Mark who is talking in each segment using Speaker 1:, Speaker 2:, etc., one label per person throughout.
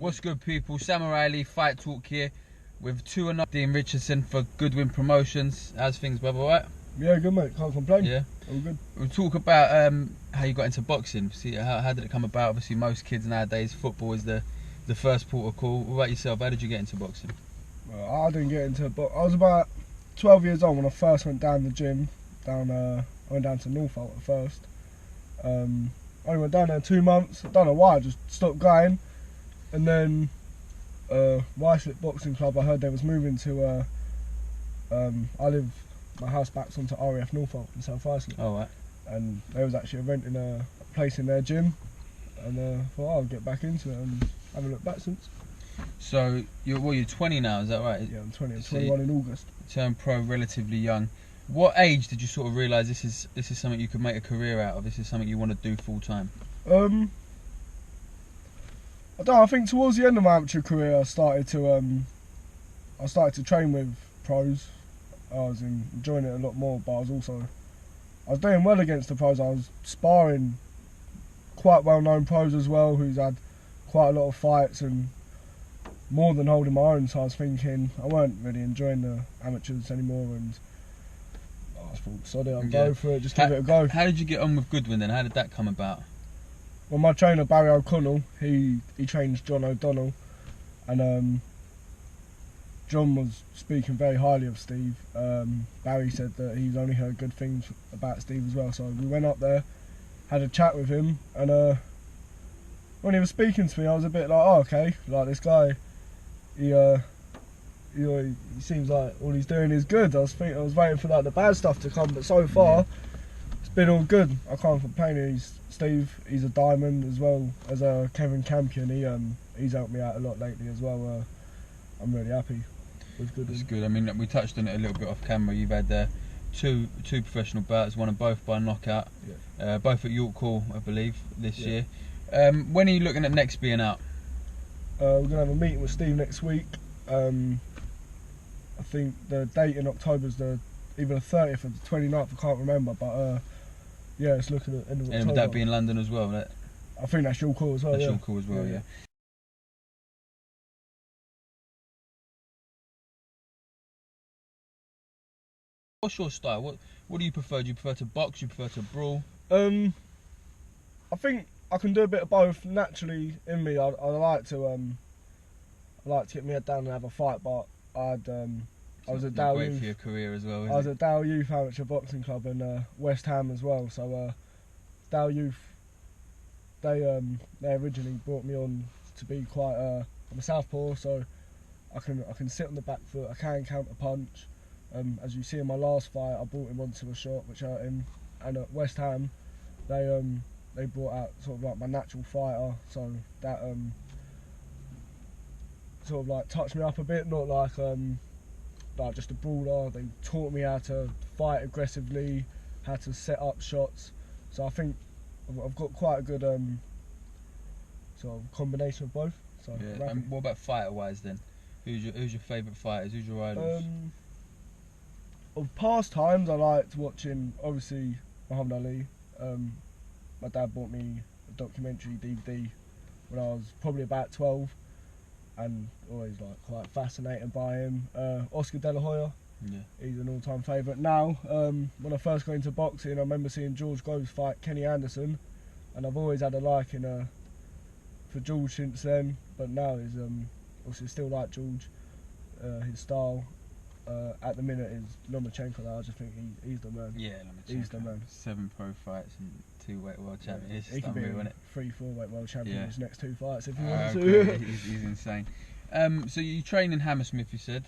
Speaker 1: What's good, people? Samurai Lee Fight Talk here with 2-0 Dean Richardson for Goodwin Promotions. How's things, brother? All right?
Speaker 2: Yeah, good, mate. Can't complain.
Speaker 1: Yeah,
Speaker 2: all good.
Speaker 1: We'll talk about how you got into boxing. See, how did it come about? Obviously, most kids nowadays, football is the first port of call. What about yourself? How did you get into boxing?
Speaker 2: Well, I didn't get into boxing. I was about 12 years old when I first went down the gym. I went down to Norfolk at first. I only went down there 2 months. I don't know why. I just stopped going. And then Wyslip Boxing Club, I heard they was moving to. My house backs onto RAF Norfolk in South Islip.
Speaker 1: Oh, right.
Speaker 2: And they was actually renting a place in their gym, and thought I'll get back into it, and haven't looked back since.
Speaker 1: So you're 20 now, is that right?
Speaker 2: Yeah, I'm 20. I'm 21 in August.
Speaker 1: Turned pro relatively young. What age did you sort of realise this is something you could make a career out of? This is something you want to do full time?
Speaker 2: I don't know, I think towards the end of my amateur career I started to train with pros. I was enjoying it a lot more, but I was doing well against the pros. I was sparring quite well-known pros as well, who's had quite a lot of fights and more than holding my own. So I was thinking I weren't really enjoying the amateurs anymore, and I thought, sod it, I'll go for it, just give it a go.
Speaker 1: How did you get on with Goodwin then? How did that come about?
Speaker 2: Well, my trainer Barry O'Connell, he trains John O'Donnell, and John was speaking very highly of Steve. Barry said that he's only heard good things about Steve as well. So we went up there, had a chat with him, and when he was speaking to me, I was a bit like, oh, okay, like this guy, he seems like all he's doing is good. I was waiting for like the bad stuff to come, but so far it's been all good. I can't complain. Steve, he's a diamond, as well as Kevin Campion. He's helped me out a lot lately as well. I'm really happy.
Speaker 1: That's good. I mean, we touched on it a little bit off camera. You've had two professional bouts, won them both by knockout, both at York Hall, I believe, this year. When are you looking at next being out?
Speaker 2: We're going to have a meeting with Steve next week. I think the date in October is either the 30th or the 29th, I can't remember, but yeah, it's looking at end of October.
Speaker 1: And would that be in London as well?
Speaker 2: I think that's York Hall as well.
Speaker 1: That's York Hall as well, yeah. What's your style? What do you prefer? Do you prefer to box? Do you prefer to brawl?
Speaker 2: I think I can do a bit of both naturally in me. I like to get my head down and have a fight, but I was at Dow Youth.
Speaker 1: Great for your career as well.
Speaker 2: I was at Dow Youth Amateur Boxing Club in West Ham as well. So Dow Youth, they originally brought me on to be quite. I'm a southpaw, so I can sit on the back foot. I can counter punch. As you see in my last fight, I brought him onto a shot which hurt him, and at West Ham, they brought out sort of like my natural fighter, so that sort of like touched me up a bit, not like just a brawler. They taught me how to fight aggressively, how to set up shots. So I think I've got quite a good sort of combination of both. So
Speaker 1: yeah. And what about fighter-wise then? Who's your favourite fighters? Who's your idols?
Speaker 2: Of past times, I liked watching, obviously, Muhammad Ali. My dad bought me a documentary DVD when I was probably about 12, and always like quite fascinated by him. Oscar De La Hoya, he's an all-time favourite. Now, when I first got into boxing, I remember seeing George Groves fight Kenny Anderson, and I've always had a liking for George since then. But now is obviously still like George, his style. At the minute is Lomachenko. I just think he's the man.
Speaker 1: Yeah, Lomachenko.
Speaker 2: He's the man. 7
Speaker 1: pro fights and 2 weight world champion.
Speaker 2: Yeah. He could be 3-4 weight world champion in his next 2 fights if he wants
Speaker 1: to. He's insane. So you train in Hammersmith, you said.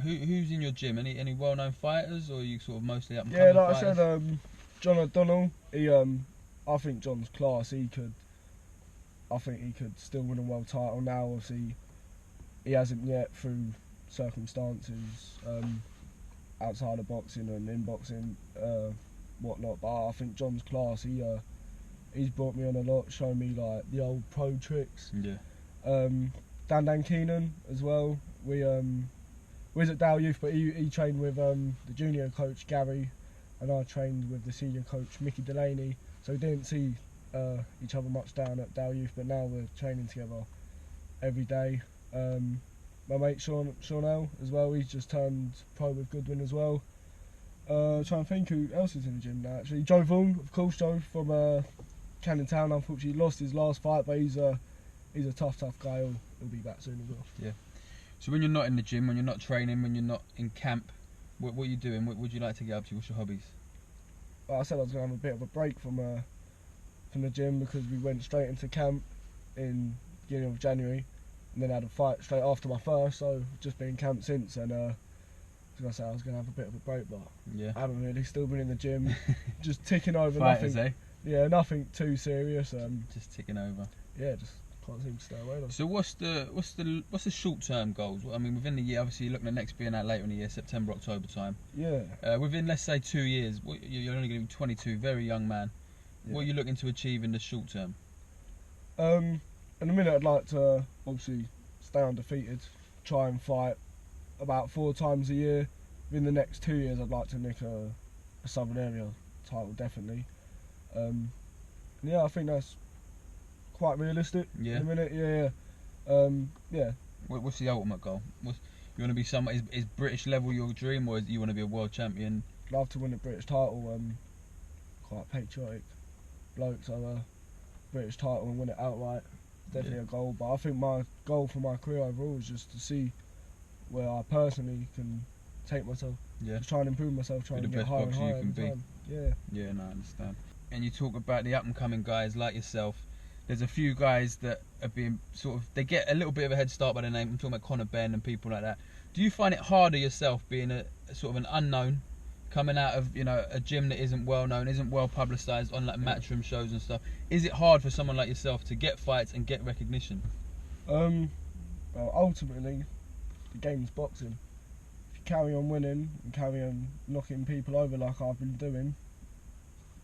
Speaker 1: Who's in your gym? Any well-known fighters, or are you sort of mostly up and coming
Speaker 2: like
Speaker 1: fighters?
Speaker 2: I said, John O'Donnell. I think John's class. I think he could still win a world title now. Obviously, he hasn't yet through circumstances outside of boxing and in boxing, whatnot. But I think John's class. He's brought me on a lot, shown me like the old pro tricks.
Speaker 1: Yeah.
Speaker 2: Dan Keenan as well. We was at Dow Youth, but he trained with the junior coach Gary, and I trained with the senior coach Mickey Delaney. So we didn't see each other much down at Dow Youth, but now we're training together every day. My mate Sean L as well, he's just turned pro with Goodwin as well. Trying to think who else is in the gym now actually. Joe Vaughan, of course, Joe from Cannon Town, unfortunately lost his last fight, but he's a tough guy. He'll be back soon as well.
Speaker 1: Yeah. So when you're not in the gym, when you're not training, when you're not in camp, what are you doing? What would you like to get up to? What's your hobbies?
Speaker 2: Like I said, I was going to have a bit of a break from the gym because we went straight into camp in the beginning of January, and then had a fight straight after my first, so just been in camp since. And I was going to have a bit of a break, but
Speaker 1: yeah,
Speaker 2: I haven't really. Still been in the gym, just ticking over.
Speaker 1: Fighters,
Speaker 2: nothing. Yeah, nothing too serious.
Speaker 1: Just ticking over.
Speaker 2: Yeah, just can't seem to stay away. Though.
Speaker 1: So what's the short term goals? I mean, within the year, obviously you're looking at next being out later in the year, September, October time.
Speaker 2: Yeah.
Speaker 1: Within, let's say, 2 years, you're only going to be 22, very young man. Yeah. What are you looking to achieve in the short term?
Speaker 2: In a minute, I'd like to obviously stay undefeated, try and fight about 4 times a year. Within the next 2 years, I'd like to nick a Southern Area title, definitely. Yeah, I think that's quite realistic.
Speaker 1: Yeah.
Speaker 2: In a minute, yeah.
Speaker 1: What's the ultimate goal? You want to be is British level your dream, or you want to be a world champion?
Speaker 2: Love to win a British title. Quite patriotic bloke, so British title and win it outright. Definitely a goal. But I think my goal for my career overall is just to see where I personally can take myself.
Speaker 1: Yeah.
Speaker 2: Just try and improve myself, try and get higher and higher every time. Yeah.
Speaker 1: Yeah, no, I understand. And you talk about the up and coming guys like yourself. There's a few guys that are being they get a little bit of a head start by the name. I'm talking about Conor Benn and people like that. Do you find it harder yourself being a sort of an unknown, coming out of a gym that isn't well known, isn't well publicised on like matchroom shows and stuff? Is it hard for someone like yourself to get fights and get recognition?
Speaker 2: Well, ultimately, the game's boxing. If you carry on winning and carry on knocking people over like I've been doing,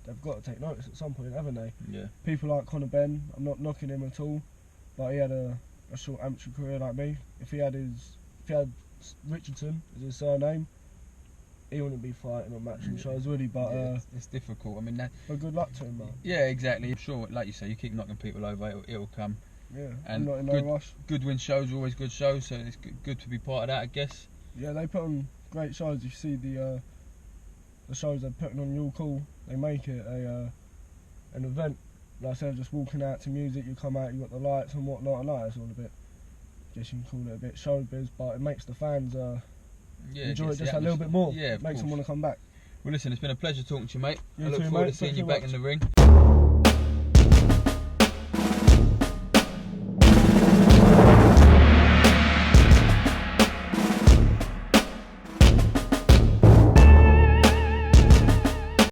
Speaker 2: they've got to take notice at some point, haven't they?
Speaker 1: Yeah.
Speaker 2: People like Conor Benn, I'm not knocking him at all, but he had a short amateur career like me. If he had Richardson as his surname, he wouldn't be fighting on matching shows, would he? But
Speaker 1: it's difficult. I mean,
Speaker 2: but good luck to him, man.
Speaker 1: Yeah, exactly. I'm sure, like you say, you keep knocking people over, it'll come.
Speaker 2: Yeah,
Speaker 1: and
Speaker 2: I'm not in no rush.
Speaker 1: Goodwin shows are always good shows, so it's good to be part of that, I guess.
Speaker 2: Yeah, they put on great shows. If you see the shows they're putting on your call, they make it an event. Like I said, just walking out to music, you come out, you got the lights and whatnot, and it's all a bit, I guess you can call it a bit showbiz, but it makes the fans enjoy it just a little bit more.
Speaker 1: Yeah,
Speaker 2: makes them want to come back.
Speaker 1: Well, listen, it's been a pleasure talking to you, mate.
Speaker 2: You
Speaker 1: I look
Speaker 2: too,
Speaker 1: forward
Speaker 2: mate.
Speaker 1: to seeing you
Speaker 2: Thank
Speaker 1: back
Speaker 2: you
Speaker 1: in
Speaker 2: much.
Speaker 1: the ring.